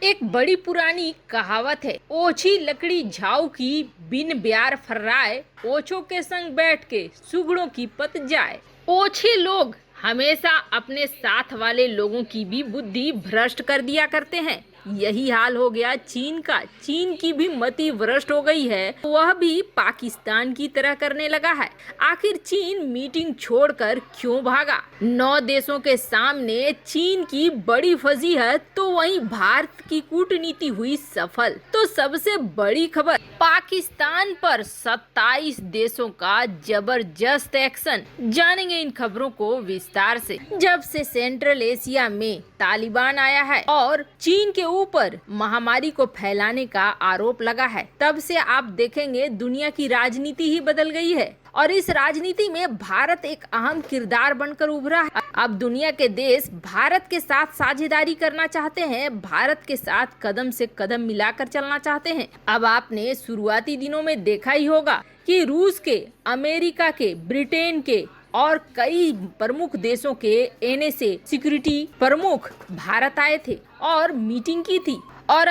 एक बड़ी पुरानी कहावत है, ओछी लकड़ी झाऊ की बिन ब्यार फर्राए, ओछों के संग बैठ के सुगड़ों की पत जाए। ओछे लोग हमेशा अपने साथ वाले लोगों की भी बुद्धि भ्रष्ट कर दिया करते हैं। यही हाल हो गया चीन का। चीन की भी मति भ्रष्ट हो गई है, वह भी पाकिस्तान की तरह करने लगा है। आखिर चीन मीटिंग छोड़कर क्यों भागा? 9 देशों के सामने चीन की बड़ी फजीहत, तो वहीं भारत की कूटनीति हुई सफल। तो सबसे बड़ी खबर, पाकिस्तान पर 27 देशों का जबरदस्त एक्शन। जानेंगे इन खबरों को विस्तार से। जब से सेंट्रल एशिया में तालिबान आया है और चीन के ऊपर महामारी को फैलाने का आरोप लगा है, तब से आप देखेंगे दुनिया की राजनीति ही बदल गई है और इस राजनीति में भारत एक अहम किरदार बनकर उभरा है। अब दुनिया के देश भारत के साथ साझेदारी करना चाहते हैं, भारत के साथ कदम से कदम मिलाकर चलना चाहते हैं। अब आपने शुरुआती दिनों में देखा ही होगा कि रूस के, अमेरिका के, ब्रिटेन के और कई प्रमुख देशों के एनएसए सिक्योरिटी प्रमुख भारत आए थे और मीटिंग की थी। और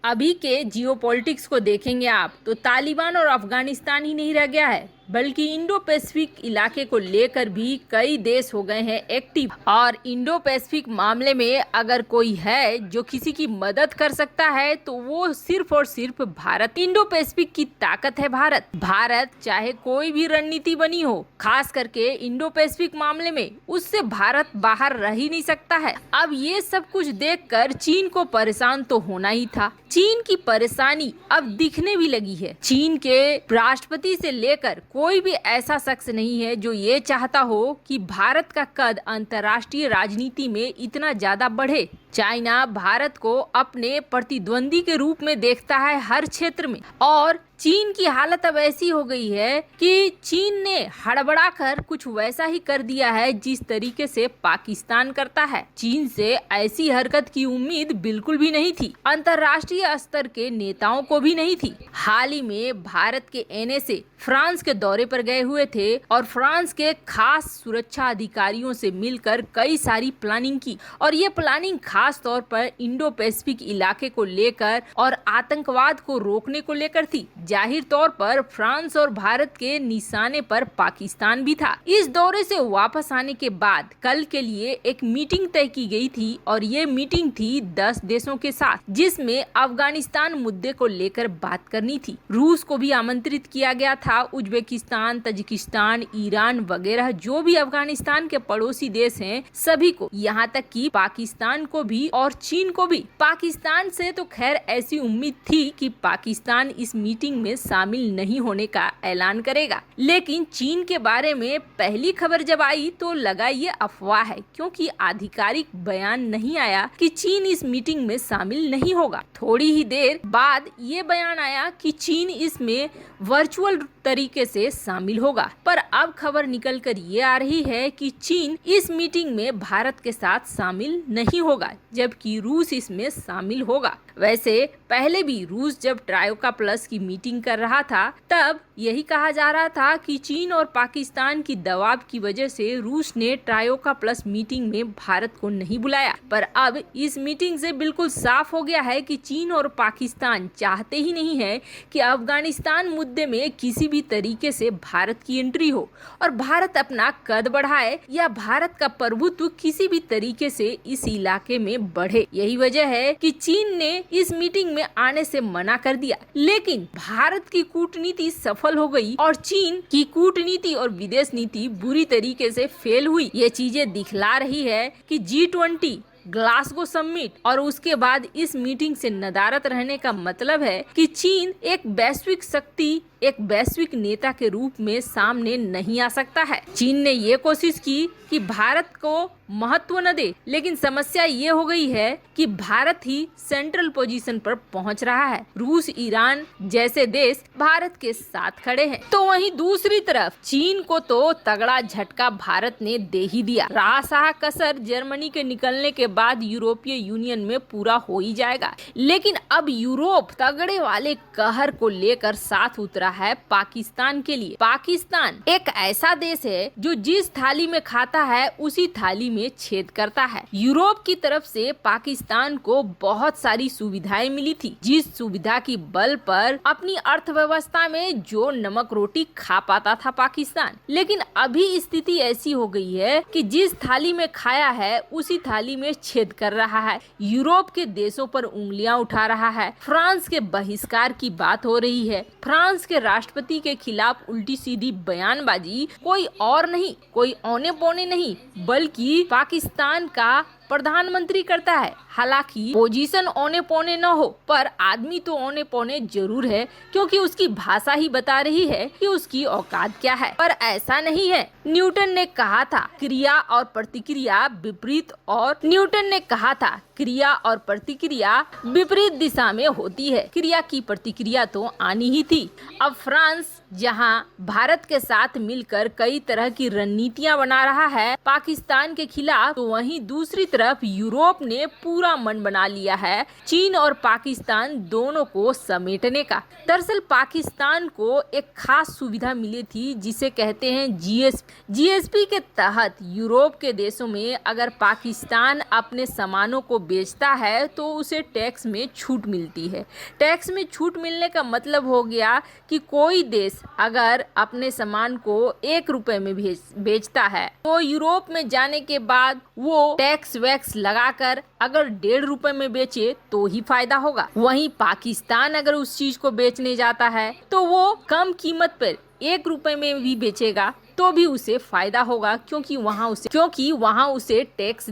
अभी के जियोपॉलिटिक्स को देखेंगे आप तो तालिबान और अफगानिस्तान ही नहीं रह गया है, बल्कि इंडो पैसिफिक इलाके को लेकर भी कई देश हो गए हैं एक्टिव। और इंडो पैसिफिक मामले में अगर कोई है जो किसी की मदद कर सकता है तो वो सिर्फ और सिर्फ भारत। इंडो पैसिफिक की ताकत है भारत चाहे कोई भी रणनीति बनी हो, खास करके इंडो पैसिफिक मामले में, उससे भारत बाहर रह ही नहीं सकता है। अब ये सब कुछ देखकर चीन को परेशान तो होना ही था। चीन की परेशानी अब दिखने भी लगी है। चीन के राष्ट्रपति से लेकर कोई भी ऐसा शख्स नहीं है जो ये चाहता हो कि भारत का कद अंतर्राष्ट्रीय राजनीति में इतना ज्यादा बढ़े। चाइना भारत को अपने प्रतिद्वंदी के रूप में देखता है हर क्षेत्र में, और चीन की हालत अब ऐसी हो गई है कि चीन ने हड़बड़ाकर कुछ वैसा ही कर दिया है जिस तरीके से पाकिस्तान करता है। चीन से ऐसी हरकत की उम्मीद बिल्कुल भी नहीं थी, अंतर्राष्ट्रीय स्तर के नेताओं को भी नहीं थी। हाल ही में भारत के एनएसए फ्रांस के दौरे पर गए हुए थे और फ्रांस के खास सुरक्षा अधिकारियों से मिलकर कई सारी प्लानिंग की, और ये प्लानिंग खास तौर पर इंडो पैसिफिक इलाके को लेकर और आतंकवाद को रोकने को लेकर थी। जाहिर तौर पर फ्रांस और भारत के निशाने पर पाकिस्तान भी था। इस दौरे से वापस आने के बाद कल के लिए एक मीटिंग तय की गई थी, और ये मीटिंग थी 10 देशों के साथ, जिसमें अफगानिस्तान मुद्दे को लेकर बात करनी थी। रूस को भी आमंत्रित किया गया था, उज्बेकिस्तान, तजिकिस्तान, ईरान वगैरह जो भी अफगानिस्तान के पड़ोसी देश हैं सभी को, यहाँ तक कि पाकिस्तान को भी और चीन को भी। पाकिस्तान से तो खैर ऐसी उम्मीद थी कि पाकिस्तान इस मीटिंग में शामिल नहीं होने का ऐलान करेगा, लेकिन चीन के बारे में पहली खबर जब आई तो लगा ये अफवाह है, क्योंकि आधिकारिक बयान नहीं आया कि चीन इस मीटिंग में शामिल नहीं होगा। थोड़ी ही देर बाद ये बयान आया कि चीन इसमें वर्चुअल तरीके से शामिल होगा। पर अब खबर निकल कर ये आ रही है कि चीन इस मीटिंग में भारत के साथ शामिल नहीं होगा, जबकि रूस इसमें शामिल होगा। वैसे पहले भी रूस जब ट्रायोका प्लस की मीटिंग कर रहा था तब यही कहा जा रहा था कि चीन और पाकिस्तान की दबाव की वजह से रूस ने ट्रायोका प्लस मीटिंग में भारत को नहीं बुलाया। पर अब इस मीटिंग से बिल्कुल साफ हो गया है कि चीन और पाकिस्तान चाहते ही नहीं है कि अफगानिस्तान मुद्दे में किसी भी तरीके से भारत की एंट्री हो और भारत अपना कद बढ़ाए या भारत का प्रभुत्व किसी भी तरीके से इस इलाके में बढ़े। यही वजह है कि चीन ने इस मीटिंग में आने से मना कर दिया। लेकिन भारत की कूटनीति सफल हो गई और चीन की कूटनीति और विदेश नीति बुरी तरीके से फेल हुई। ये चीजें दिखला रही है कि G20 ग्लासगो समिट और उसके बाद इस मीटिंग से नदारद रहने का मतलब है कि चीन एक वैश्विक शक्ति, एक वैश्विक नेता के रूप में सामने नहीं आ सकता है। चीन ने ये कोशिश की कि भारत को महत्व न दे, लेकिन समस्या ये हो गई है कि भारत ही सेंट्रल पोजीशन पर पहुंच रहा है। रूस, ईरान जैसे देश भारत के साथ खड़े हैं, तो वहीं दूसरी तरफ चीन को तो तगड़ा झटका भारत ने दे ही दिया। राह कसर जर्मनी के निकलने के बाद यूरोपीय यूनियन में पूरा हो ही जाएगा, लेकिन अब यूरोप तगड़े वाले कहर को लेकर साथ उतरा रहा है पाकिस्तान के लिए। पाकिस्तान एक ऐसा देश है जो जिस थाली में खाता है उसी थाली में छेद करता है। यूरोप की तरफ से पाकिस्तान को बहुत सारी सुविधाएं मिली थी, जिस सुविधा की बल पर अपनी अर्थव्यवस्था में जो नमक रोटी खा पाता था पाकिस्तान। लेकिन अभी स्थिति ऐसी हो गई है कि जिस थाली में खाया है उसी थाली में छेद कर रहा है। यूरोप के देशों पर उंगलियां उठा रहा है। फ्रांस के बहिष्कार की बात हो रही है। फ्रांस के राष्ट्रपति के खिलाफ उल्टी सीधी बयानबाजी कोई और नहीं, कोई औने पौने नहीं, बल्कि पाकिस्तान का प्रधानमंत्री करता है। हालांकि पोजीशन औने पौने न हो, पर आदमी तो औने पौने जरूर है, क्योंकि उसकी भाषा ही बता रही है कि उसकी औकात क्या है। पर ऐसा नहीं है। न्यूटन ने कहा था क्रिया और प्रतिक्रिया विपरीत, और न्यूटन ने कहा था क्रिया और प्रतिक्रिया विपरीत दिशा में होती है। क्रिया की प्रतिक्रिया तो आनी ही थी। अब फ्रांस जहां भारत के साथ मिलकर कई तरह की रणनीतियां बना रहा है पाकिस्तान के खिलाफ, तो वहीं दूसरी तरफ यूरोप ने पूरा मन बना लिया है चीन और पाकिस्तान दोनों को समेटने का। दरअसल पाकिस्तान को एक खास सुविधा मिली थी जिसे कहते हैं जीएसपी के तहत यूरोप के देशों में अगर पाकिस्तान अपने सामानों को बेचता है तो उसे टैक्स में छूट मिलती है। टैक्स में छूट मिलने का मतलब हो गया कि कोई देश अगर अपने सामान को 1 रुपए में बेचता है तो यूरोप में जाने के बाद वो टैक्स वैक्स लगाकर अगर 1.5 रुपए में बेचे तो ही फायदा होगा। वहीं पाकिस्तान अगर उस चीज को बेचने जाता है तो वो कम कीमत पर 1 रुपए में भी बेचेगा तो भी उसे फायदा होगा, क्योंकि वहाँ उसे टैक्स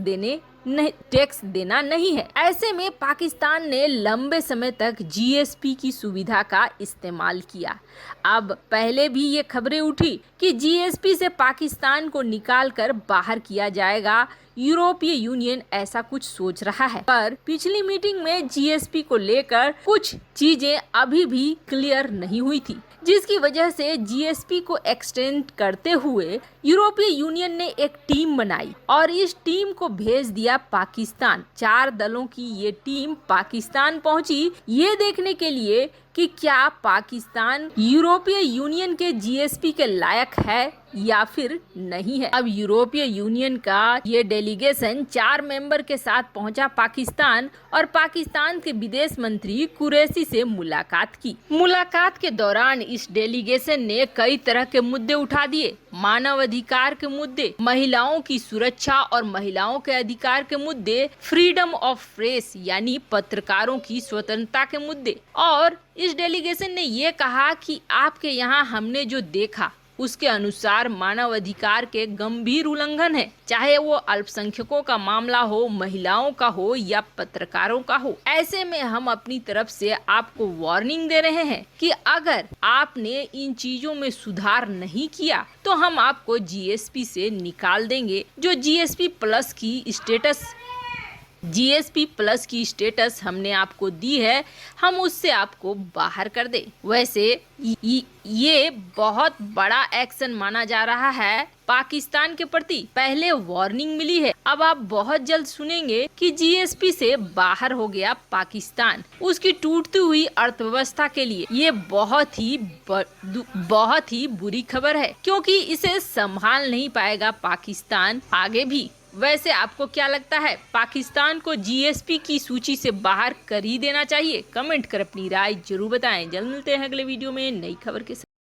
देना नहीं है। ऐसे में पाकिस्तान ने लंबे समय तक जीएसपी की सुविधा का इस्तेमाल किया। अब पहले भी ये खबरें उठी कि जीएसपी से पाकिस्तान को निकालकर बाहर किया जाएगा। यूरोपीय यूनियन ऐसा कुछ सोच रहा है, पर पिछली मीटिंग में जीएसपी को लेकर कुछ चीजें अभी भी क्लियर नहीं हुई थी, जिसकी वजह से जीएसपी को एक्सटेंड करते हुए यूरोपीय यूनियन ने एक टीम बनाई और इस टीम को भेज दिया पाकिस्तान। 4 दलों की ये टीम पाकिस्तान पहुंची ये देखने के लिए कि क्या पाकिस्तान यूरोपीय यूनियन के जीएसपी के लायक है या फिर नहीं है। अब यूरोपीय यूनियन का ये डेलीगेशन 4 मेंबर के साथ पहुंचा पाकिस्तान और पाकिस्तान के विदेश मंत्री कुरैशी से मुलाकात की। मुलाकात के दौरान इस डेलीगेशन ने कई तरह के मुद्दे उठा दिए। मानव अधिकार के मुद्दे, महिलाओं की सुरक्षा और महिलाओं के अधिकार के मुद्दे, फ्रीडम ऑफ प्रेस यानी पत्रकारों की स्वतंत्रता के मुद्दे। और इस डेलीगेशन ने ये कहा कि आपके यहाँ हमने जो देखा उसके अनुसार मानव अधिकार के गंभीर उल्लंघन है, चाहे वो अल्पसंख्यकों का मामला हो, महिलाओं का हो या पत्रकारों का हो। ऐसे में हम अपनी तरफ से आपको वार्निंग दे रहे हैं कि अगर आपने इन चीजों में सुधार नहीं किया तो हम आपको जीएसपी से निकाल देंगे। जो जीएसपी प्लस की स्टेटस हमने आपको दी है, हम उससे आपको बाहर कर दे। वैसे ये बहुत बड़ा एक्शन माना जा रहा है पाकिस्तान के प्रति। पहले वार्निंग मिली है, अब आप बहुत जल्द सुनेंगे कि जीएसपी से बाहर हो गया पाकिस्तान। उसकी टूटती हुई अर्थव्यवस्था के लिए ये बहुत ही बुरी खबर है, क्योंकि इसे संभाल नहीं पाएगा पाकिस्तान आगे भी। वैसे आपको क्या लगता है, पाकिस्तान को जीएसपी की सूची से बाहर कर ही देना चाहिए? कमेंट कर अपनी राय जरूर बताएं। जल्द मिलते हैं अगले वीडियो में नई खबर के साथ।